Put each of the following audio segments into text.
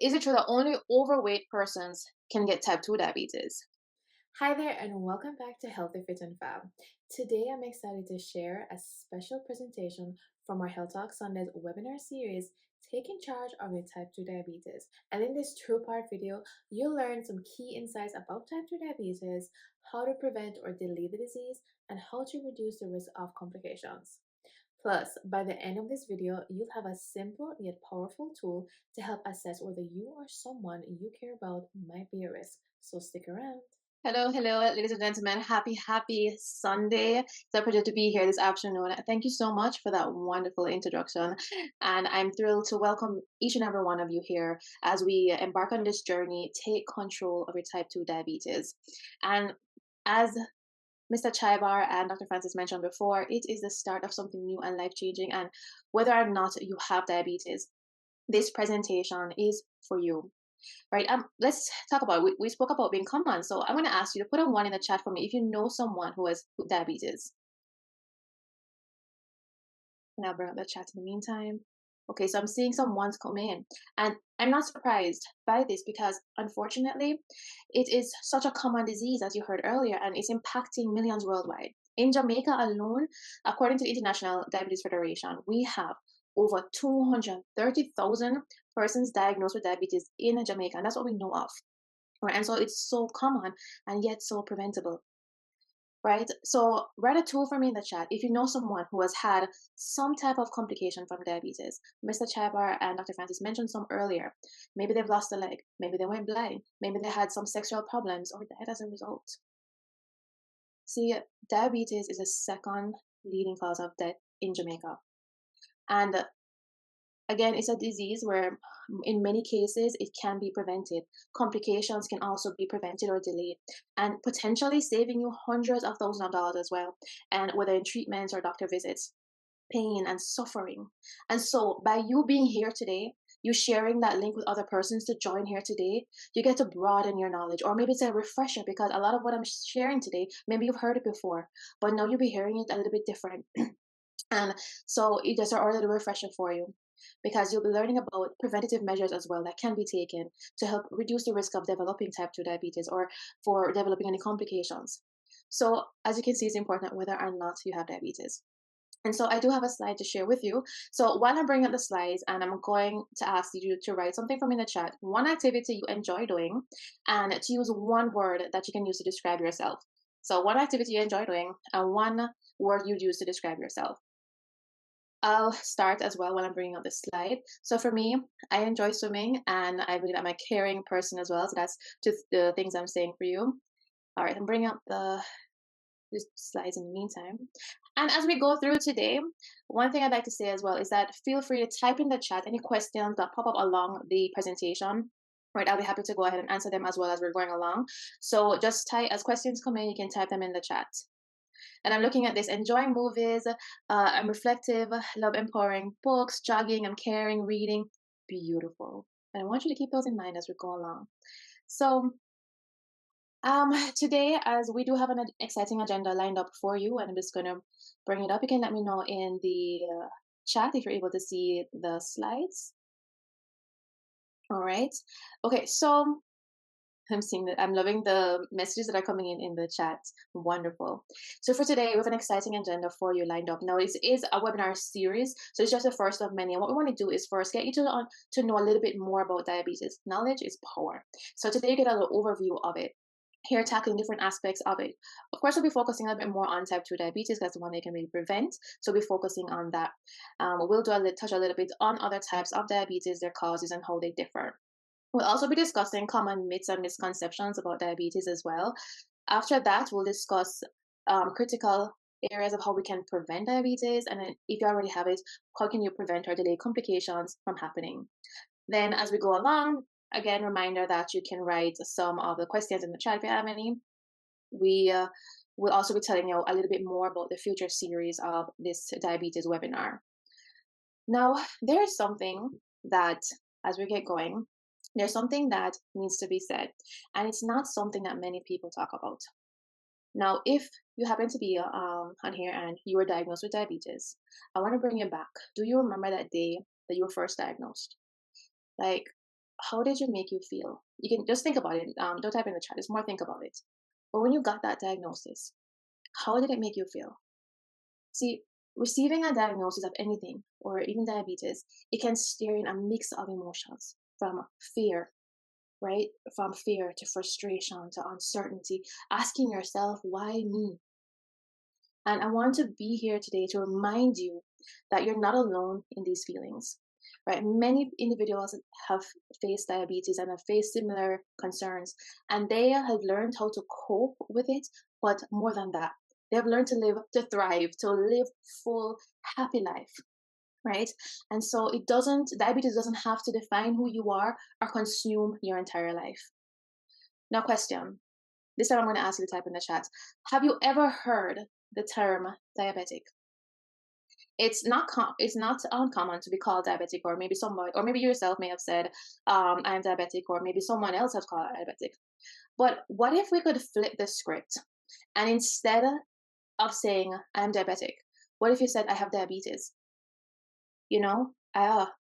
Is it true that only overweight persons can get type 2 diabetes? Hi there, and welcome back to Healthy Fit and Fab. Today, I'm excited to share a special presentation from our Health Talk Sundays webinar series, Taking Charge of Your Type 2 Diabetes. And in this two-part video, you'll learn some key insights about type 2 diabetes, how to prevent or delay the disease, and how to reduce the risk of complications. Plus, by the end of this video, you'll have a simple yet powerful tool to help assess whether you or someone you care about might be a risk. So stick around. Hello, hello, ladies and gentlemen. Happy Sunday. It's a pleasure to be here this afternoon. Thank you so much for that wonderful introduction. And I'm thrilled to welcome each and every one of you here as we embark on this journey, take control of your type 2 diabetes. And as Mr. Chybar and Dr. Francis mentioned before, it is the start of something new and life changing. And whether or not you have diabetes, this presentation is for you. Right. Let's talk about we spoke about being common. So I'm gonna ask you to put a one in the chat for me if you know someone who has diabetes. And I'll bring up the chat in the meantime. Okay, so I'm seeing some ones come in. And I'm not surprised by this because unfortunately it is such a common disease as you heard earlier, and it's impacting millions worldwide. In Jamaica alone, according to the International Diabetes Federation, we have over 230,000 persons diagnosed with diabetes in Jamaica, and that's what we know of. Right? And so it's so common and yet so preventable. Right? So write a two for me in the chat if you know someone who has had some type of complication from diabetes. Mr. Chybar and Dr. Francis mentioned some earlier. Maybe they've lost a leg, maybe they went blind, maybe they had some sexual problems or died as a result. See, diabetes is the second leading cause of death in Jamaica. And again, it's a disease where, in many cases, it can be prevented. Complications can also be prevented or delayed, and potentially saving you hundreds of thousands of dollars as well. And whether in treatments or doctor visits, pain and suffering. And so, by you being here today, you sharing that link with other persons to join here today, you get to broaden your knowledge, or maybe it's a refresher because a lot of what I'm sharing today, maybe you've heard it before, but now you'll be hearing it a little bit different. And so it just a little refresher for you because you'll be learning about preventative measures as well that can be taken to help reduce the risk of developing type 2 diabetes or for developing any complications. So as you can see, it's important whether or not you have diabetes. And so I do have a slide to share with you. So while I'm bringing up the slides, and I'm going to ask you to write something from in the chat, one activity you enjoy doing, and to use one word that you can use to describe yourself. So one activity you enjoy doing, and one word you'd use to describe yourself. I'll start as well while I'm bringing up the slide. So for me, I enjoy swimming and I believe I'm a caring person as well. So that's just the things I'm saying for you. All right, I'm bringing up the slides in the meantime. And as we go through today, one thing I'd like to say as well is that feel free to type in the chat any questions that pop up along the presentation. Right, I'll be happy to go ahead and answer them as well as we're going along. So just type as questions come in, you can type them in the chat. And I'm looking at this, enjoying movies, I'm reflective, love empowering books, jogging, I'm caring, reading. Beautiful. And I want you to keep those in mind as we go along. So today, as we do have an exciting agenda lined up for you, and I'm just going to bring it up. You can let me know in the chat if you're able to see the slides. All right. Okay, so I'm seeing that I'm loving the messages that are coming in the chat. Wonderful. So for today, we have an exciting agenda for you lined up. Now, this is a webinar series, so it's just the first of many. And what we want to do is first get you to know a little bit more about diabetes. Knowledge is power. So today, you get a little overview of it. Here, tackling different aspects of it. Of course, we'll be focusing a bit more on type 2 diabetes. That's the one they can really prevent. So we'll be focusing on that. We'll touch a little bit on other types of diabetes, their causes, and how they differ. We'll also be discussing common myths and misconceptions about diabetes as well. After that, we'll discuss critical areas of how we can prevent diabetes. And then if you already have it, how can you prevent or delay complications from happening? Then as we go along, again, reminder that you can write some of the questions in the chat if you have any. We will also be telling you a little bit more about the future series of this diabetes webinar. Now, there's something that, as we get going, there's something that needs to be said, and it's not something that many people talk about. Now, if you happen to be on here and you were diagnosed with diabetes, I want to bring you back. Do you remember that day that you were first diagnosed? Like, how did it make you feel? You can just think about it. Don't type in the chat. Just more think about it. But when you got that diagnosis, how did it make you feel? See, receiving a diagnosis of anything or even diabetes, it can stir in a mix of emotions from fear, right? From fear to frustration to uncertainty, asking yourself, why me? And I want to be here today to remind you that you're not alone in these feelings, right? Many individuals have faced diabetes and have faced similar concerns, and they have learned how to cope with it. But more than that, they have learned to live, to thrive, to live full, happy life, right? And so diabetes doesn't have to define who you are or consume your entire life. Now, question. This time I'm going to ask you to type in the chat. Have you ever heard the term diabetic? It's not uncommon to be called diabetic, or maybe somebody, or maybe yourself may have said, I'm diabetic, or maybe someone else has called it diabetic. But what if we could flip the script, and instead of saying I'm diabetic, what if you said I have diabetes?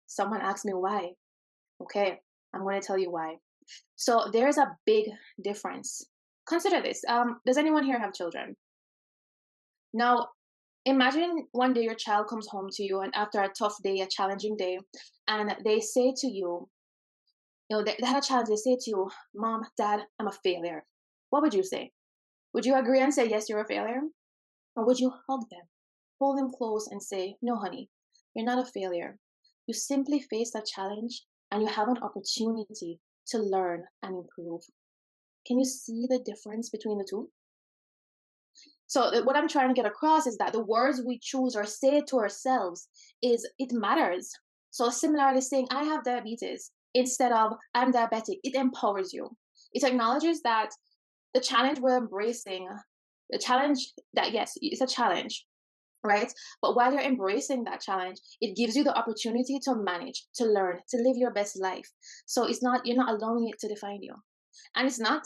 Someone asked me why. Okay, I'm going to tell you why. So there's a big difference. Consider this. Does anyone here have children? Now, imagine one day your child comes home to you, and after a tough day, a challenging day, and they say to you, they had a challenge, they say to you, Mom, Dad, I'm a failure. What would you say? Would you agree and say, yes, you're a failure? Or would you hug them, hold them close, and say, no, honey, you're not a failure. You simply faced a challenge and you have an opportunity to learn and improve. Can you see the difference between the two? So what I'm trying to get across is that the words we choose or say to ourselves it matters. So similarly saying I have diabetes instead of I'm diabetic, it empowers you. It acknowledges that the challenge we're embracing, the challenge that yes, it's a challenge, right? But while you're embracing that challenge, it gives you the opportunity to manage, to learn, to live your best life. So you're not allowing it to define you. And it's not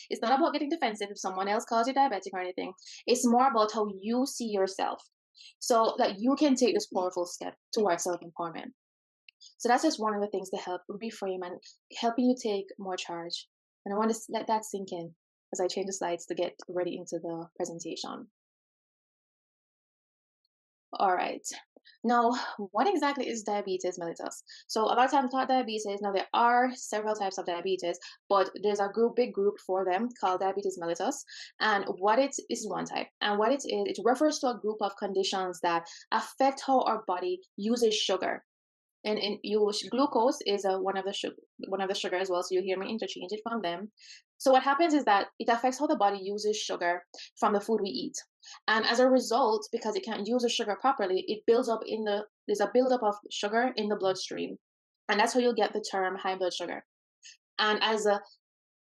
it's not about getting defensive if someone else calls you diabetic or anything. It's more about how you see yourself, so that you can take this powerful step towards self-empowerment. So that's just one of the things to help reframe and helping you take more charge. And I want to let that sink in as I change the slides to get ready into the presentation. All right. Now, what exactly is diabetes mellitus? So a lot of times we talk diabetes. Now there are several types of diabetes, but there's a big group for them called diabetes mellitus. And what it is one type. And what it is, it refers to a group of conditions that affect how our body uses sugar. And glucose is one of the sugar as well. So you hear me interchange it from them. So what happens is that it affects how the body uses sugar from the food we eat. And as a result, because it can't use the sugar properly, there's a buildup of sugar in the bloodstream. And that's how you'll get the term high blood sugar. And as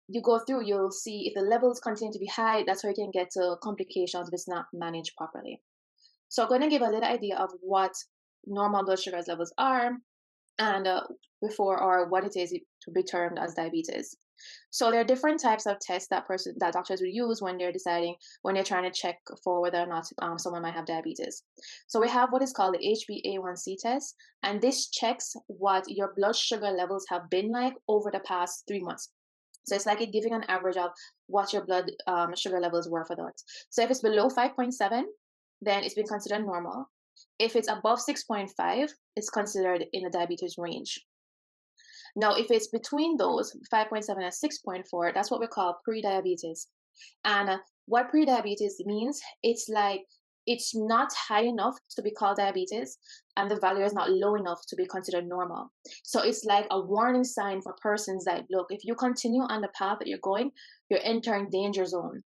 you go through, you'll see if the levels continue to be high, that's where you can get to complications if it's not managed properly. So I'm going to give a little idea of what normal blood sugar levels are, and before, or what it is to be termed as diabetes. So there are different types of tests that doctors will use when they're trying to check for whether or not someone might have diabetes. So we have what is called the HbA1c test, and this checks what your blood sugar levels have been like over the past 3 months. So it's like it giving an average of what your blood sugar levels were for that. So if it's below 5.7, then it's been considered normal. If it's above 6.5, it's considered in the diabetes range. Now, if it's between those 5.7 and 6.4, that's what we call pre-diabetes. And what pre-diabetes means, it's like it's not high enough to be called diabetes, and the value is not low enough to be considered normal. So it's like a warning sign for persons that, look, if you continue on the path that you're going, you're entering danger zone.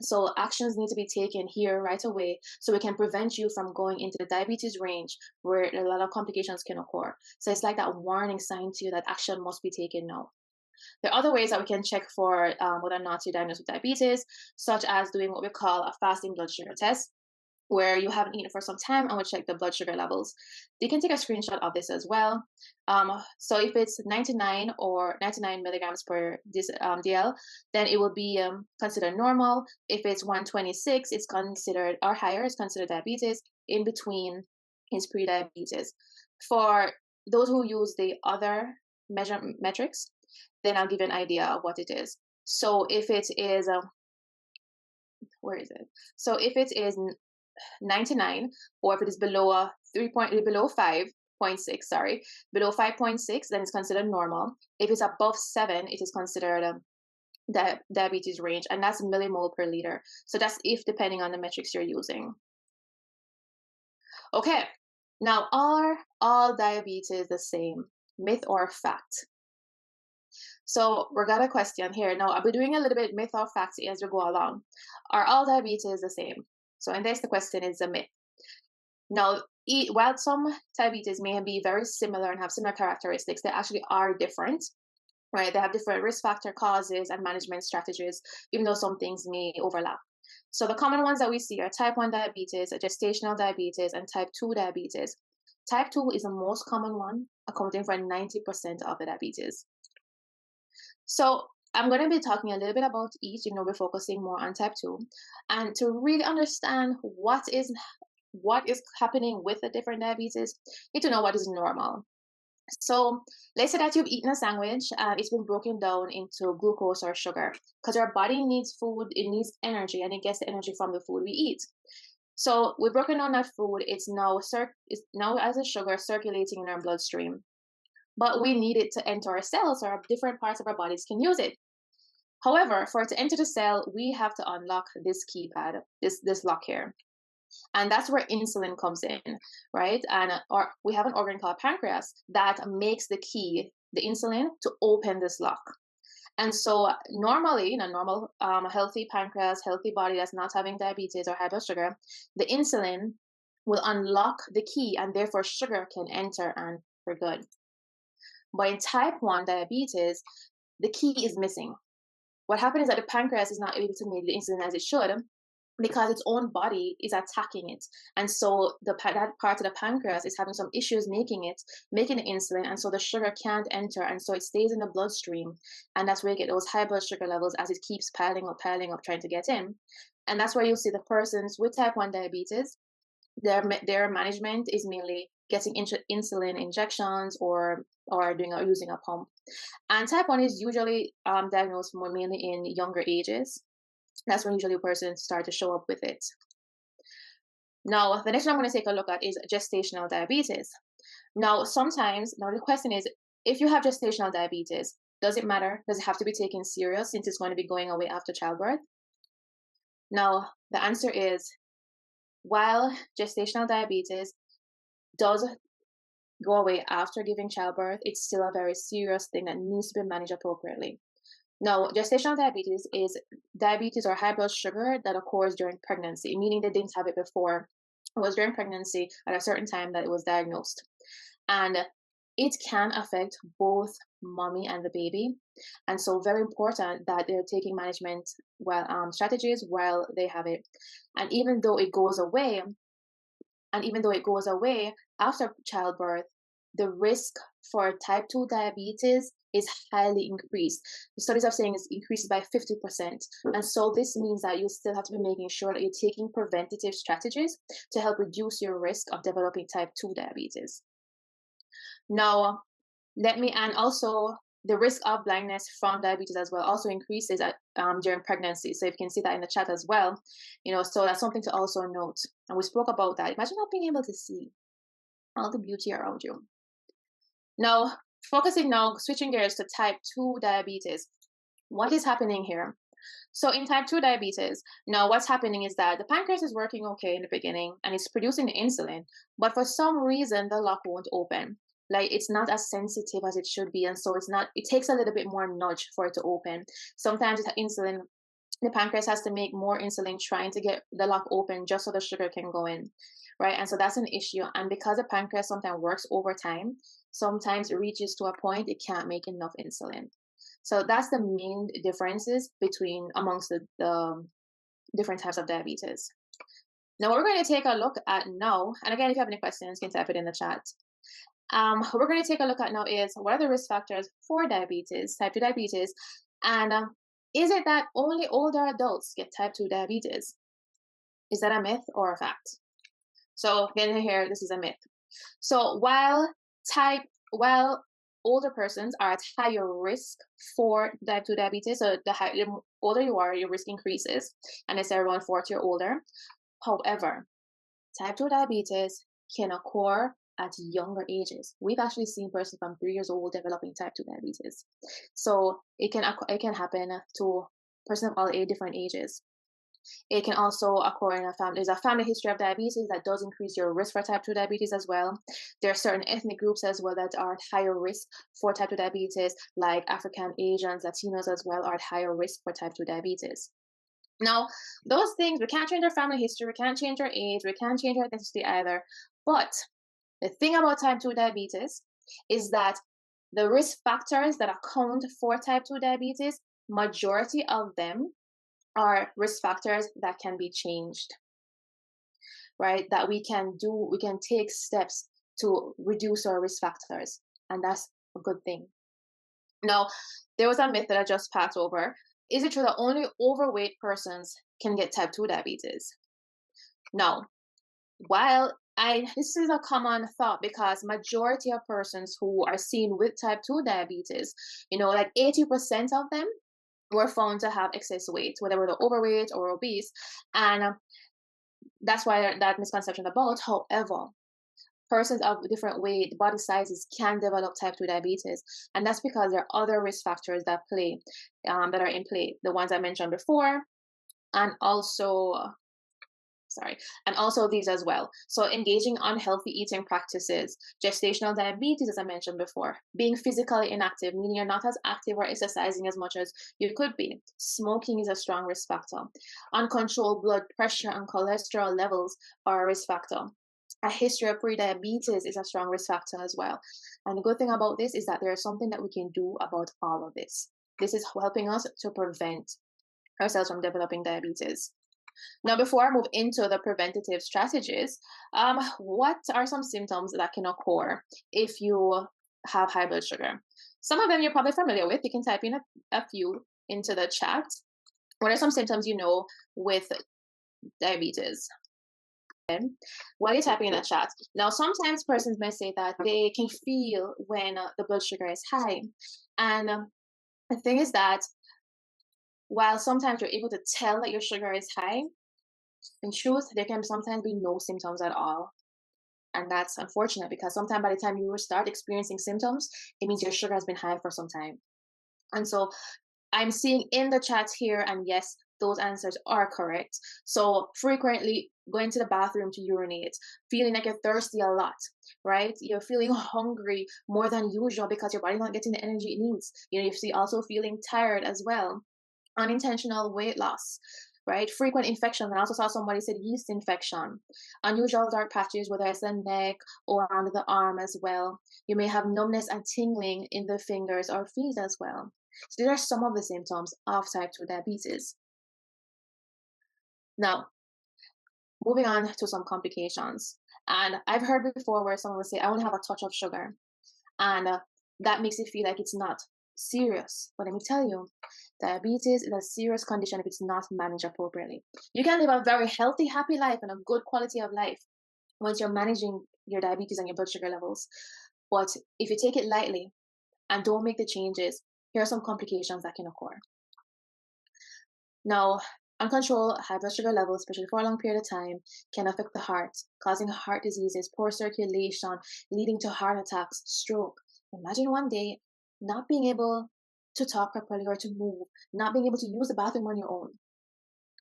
So actions need to be taken here right away so we can prevent you from going into the diabetes range where a lot of complications can occur. So it's like that warning sign to you that action must be taken now. There are other ways that we can check for whether or not you're diagnosed with diabetes, such as doing what we call a fasting blood sugar test, where you haven't eaten for some time and we check the blood sugar levels. You can take a screenshot of this as well. So if it's 99 or 99 milligrams per DL, then it will be considered normal. If it's 126, it's considered, or higher, it's considered diabetes. In between is pre-diabetes. For those who use the other metrics, then I'll give you an idea of what it is. So if it is, where is it? So if it is 99, or if it is below below 5.6, sorry, below 5.6, then it's considered normal. If it's above 7, it is considered diabetes range, and that's millimole per liter. So that's if depending on the metrics you're using. Okay, now are all diabetes the same? Myth or fact? So we got a question here. Now I'll be doing a little bit myth or fact as we go along. Are all diabetes the same? So in this, the question is a myth. Now, while some diabetes may be very similar and have similar characteristics, they actually are different, right? They have different risk factor causes and management strategies, even though some things may overlap. So the common ones that we see are type 1 diabetes, gestational diabetes, and type 2 diabetes. Type 2 is the most common one, accounting for 90% of the diabetes. So I'm going to be talking a little bit about each, we're focusing more on type 2. And to really understand what is happening with the different diabetes, you need to know what is normal. So let's say that you've eaten a sandwich and it's been broken down into glucose or sugar, because our body needs food, it needs energy, and it gets the energy from the food we eat. So we've broken down that food, it's now as a sugar circulating in our bloodstream, but we need it to enter our cells so our different parts of our bodies can use it. However, for it to enter the cell, we have to unlock this keypad, this lock here. And that's where insulin comes in, right? And we have an organ called pancreas that makes the key, the insulin, to open this lock. And so normally, in a normal, healthy pancreas, healthy body that's not having diabetes or high blood sugar, the insulin will unlock the key, and therefore sugar can enter and we're good. But in type 1 diabetes, the key is missing. What happens is that the pancreas is not able to make the insulin as it should, because its own body is attacking it. And so that part of the pancreas is having some issues making the insulin, and so the sugar can't enter, and so it stays in the bloodstream. And that's where you get those high blood sugar levels as it keeps piling up, trying to get in. And that's where you'll see the persons with type 1 diabetes, their management is mainly getting insulin injections or using a pump. And type 1 is usually diagnosed more mainly in younger ages. That's when usually a person start to show up with it. Now, the next one I'm going to take a look at is gestational diabetes. Now, the question is, if you have gestational diabetes, does it matter? Does it have to be taken serious since it's going to be going away after childbirth? Now, the answer is, while gestational diabetes does go away after giving childbirth, it's still a very serious thing that needs to be managed appropriately. Now, gestational diabetes is diabetes or high blood sugar that occurs during pregnancy, meaning they didn't have it before. It was during pregnancy at a certain time that it was diagnosed. And it can affect both mommy and the baby. And so very important that they're taking management strategies while they have it. And even though it goes away after childbirth, the risk for type 2 diabetes is highly increased. The studies are saying it's increased by 50%. And so this means that you still have to be making sure that you're taking preventative strategies to help reduce your risk of developing type 2 diabetes. Now, and also the risk of blindness from diabetes as well also increases during pregnancy. So you can see that in the chat as well, so that's something to also note. And we spoke about that. Imagine not being able to see all the beauty around you. Now, switching gears to type 2 diabetes. What is happening here? So in type 2 diabetes, now what's happening is that the pancreas is working okay in the beginning and it's producing the insulin, but for some reason the lock won't open. Like it's not as sensitive as it should be, and so it takes a little bit more nudge for it to open. Sometimes the pancreas has to make more insulin trying to get the lock open just so the sugar can go in, right? And so that's an issue. And because the pancreas sometimes works over time, sometimes it reaches to a point it can't make enough insulin. So that's the main differences amongst the different types of diabetes. Now, what we're going to take a look at now, and again, if you have any questions, you can type it in the chat. What we're going to take a look at now is what are the risk factors for diabetes, type 2 diabetes, and is it that only older adults get type 2 diabetes? Is that a myth or a fact? So again, here, this is a myth. So while older persons are at higher risk for type 2 diabetes. So the older you are, your risk increases, and it's around 40 or older. However, type 2 diabetes can occur at younger ages. We've actually seen persons from 3 years old developing type 2 diabetes. So it can happen to persons of all different ages. It can also occur in a family. There's a family history of diabetes that does increase your risk for type 2 diabetes as well. There are certain ethnic groups as well that are at higher risk for type 2 diabetes, like African, Asians, Latinos as well are at higher risk for type 2 diabetes. Now, those things, we can't change our family history, we can't change our age, we can't change our ethnicity either. But the thing about type 2 diabetes is that the risk factors that account for type 2 diabetes, majority of them are risk factors that can be changed, right? That we can take steps to reduce our risk factors. And that's a good thing. Now, there was a myth that I just passed over. Is it true that only overweight persons can get type 2 diabetes? No. While this is a common thought because majority of persons who are seen with type 2 diabetes, like 80% of them were found to have excess weight, whether they're overweight or obese. And that's why that misconception about. However, persons of different weight, body sizes can develop type 2 diabetes. And that's because there are other risk factors that that are in play. The ones I mentioned before, and also and also these as well. So engaging unhealthy eating practices, gestational diabetes, as I mentioned before, being physically inactive, meaning you're not as active or exercising as much as you could be. Smoking is a strong risk factor. Uncontrolled blood pressure and cholesterol levels are a risk factor. A history of pre-diabetes is a strong risk factor as well. And the good thing about this is that there is something that we can do about all of this. This is helping us to prevent ourselves from developing diabetes. Now, before I move into the preventative strategies, what are some symptoms that can occur if you have high blood sugar? Some of them you're probably familiar with. You can type in a few into the chat. What are some symptoms you know with diabetes? While you're typing in the chat. Now, sometimes persons may say that they can feel when the blood sugar is high. And the thing is that while sometimes you're able to tell that your sugar is high, in truth, there can sometimes be no symptoms at all. And that's unfortunate because sometimes by the time you start experiencing symptoms, it means your sugar has been high for some time. And so I'm seeing in the chat here, and yes, those answers are correct. So frequently going to the bathroom to urinate, feeling like you're thirsty a lot, right? You're feeling hungry more than usual because your body's not getting the energy it needs. You see also feeling tired as well. Unintentional weight loss, right? Frequent infections. I also saw somebody said yeast infection. Unusual dark patches, whether it's the neck or under the arm as well. You may have numbness and tingling in the fingers or feet as well. So these are some of the symptoms of type 2 diabetes. Now, moving on to some complications. And I've heard before where someone will say, I only have a touch of sugar. And that makes it feel like it's not serious. But let me tell you, diabetes is a serious condition if it's not managed appropriately. You can live a very healthy, happy life and a good quality of life once you're managing your diabetes and your blood sugar levels. But if you take it lightly and don't make the changes, here are some complications that can occur. Now, uncontrolled high blood sugar levels, especially for a long period of time, can affect the heart, causing heart diseases, poor circulation, leading to heart attacks, stroke. Imagine one day not being able to talk properly or to move, not being able to use the bathroom on your own,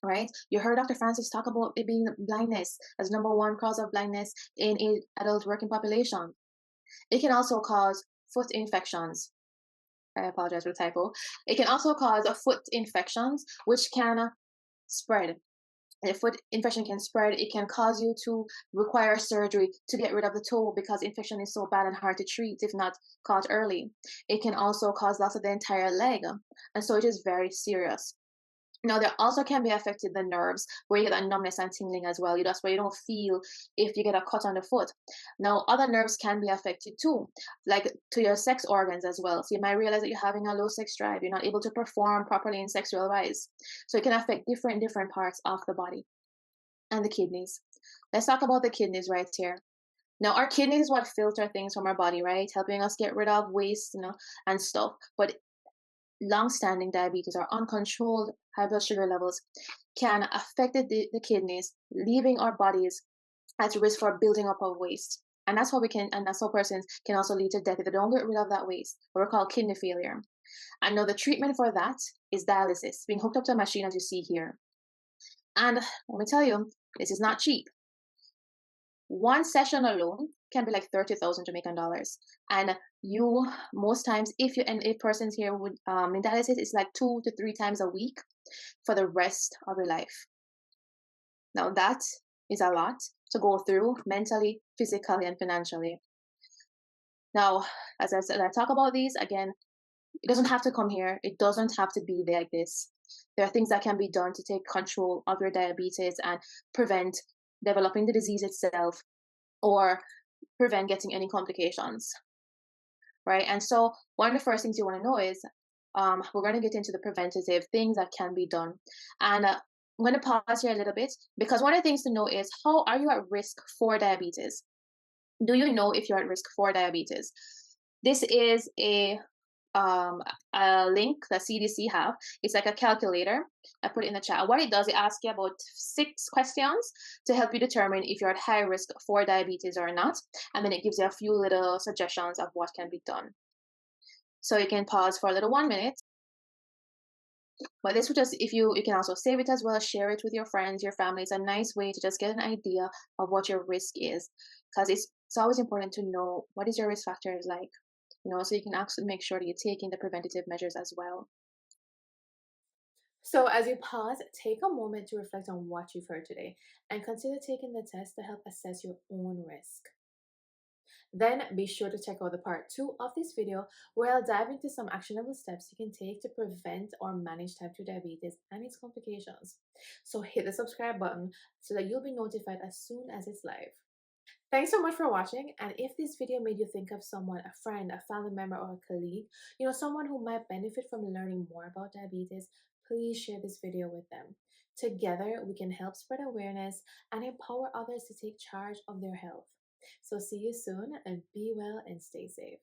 right? You heard Dr. Francis talk about it being blindness as number one cause of blindness in an adult working population. It can also cause foot infections. I apologize for the typo. It can also cause foot infections, which can spread. And if foot infection can spread, it can cause you to require surgery to get rid of the toe because infection is so bad and hard to treat if not caught early. It can also cause loss of the entire leg. And so it is very serious. Now, there also can be affected the nerves where you get that numbness and tingling as well. That's why you don't feel if you get a cut on the foot. Now, other nerves can be affected too, like to your sex organs as well. So you might realize that you're having a low sex drive. You're not able to perform properly in sexual wise. So it can affect different parts of the body and the kidneys. Let's talk about the kidneys right here. Now, our kidneys is what filter things from our body, right? Helping us get rid of waste, and stuff. But long-standing diabetes or uncontrolled high blood sugar levels can affect the kidneys, leaving our bodies at risk for building up of waste. And that's how persons can also lead to death if they don't get rid of that waste, what we call kidney failure. And now the treatment for that is dialysis, being hooked up to a machine as you see here. And let me tell you, this is not cheap. One session alone can be like 30,000 Jamaican dollars. And you, most times, if persons here would, in dialysis, it's like 2 to 3 times a week for the rest of your life. Now, that is a lot to go through mentally, physically, and financially. Now, as I said, I talk about these again, it doesn't have to come here. It doesn't have to be like this. There are things that can be done to take control of your diabetes and prevent developing the disease itself or prevent getting any complications, right? And so, one of the first things you want to know is we're going to get into the preventative things that can be done. And I'm going to pause here a little bit because one of the things to know is how are you at risk for diabetes? Do you know if you're at risk for diabetes? This is a link that CDC have. It's like a calculator. I put it in the chat. What it does, it asks you about 6 questions to help you determine if you're at high risk for diabetes or not. And then it gives you a few little suggestions of what can be done. So you can pause for a little 1 minute. But this would just, if you can also save it as well, share it with your friends, your family. It's a nice way to just get an idea of what your risk is. Because it's always important to know what is your risk factors like, so you can actually make sure that you're taking the preventative measures as well. So, as you pause, take a moment to reflect on what you've heard today and consider taking the test to help assess your own risk. Then be sure to check out the part 2 of this video where I'll dive into some actionable steps you can take to prevent or manage type 2 diabetes and its complications. So hit the subscribe button so that you'll be notified as soon as it's live. Thanks so much for watching, and if this video made you think of someone, a friend, a family member, or a colleague, someone who might benefit from learning more about diabetes, please share this video with them. Together, we can help spread awareness and empower others to take charge of their health. So see you soon, and be well and stay safe.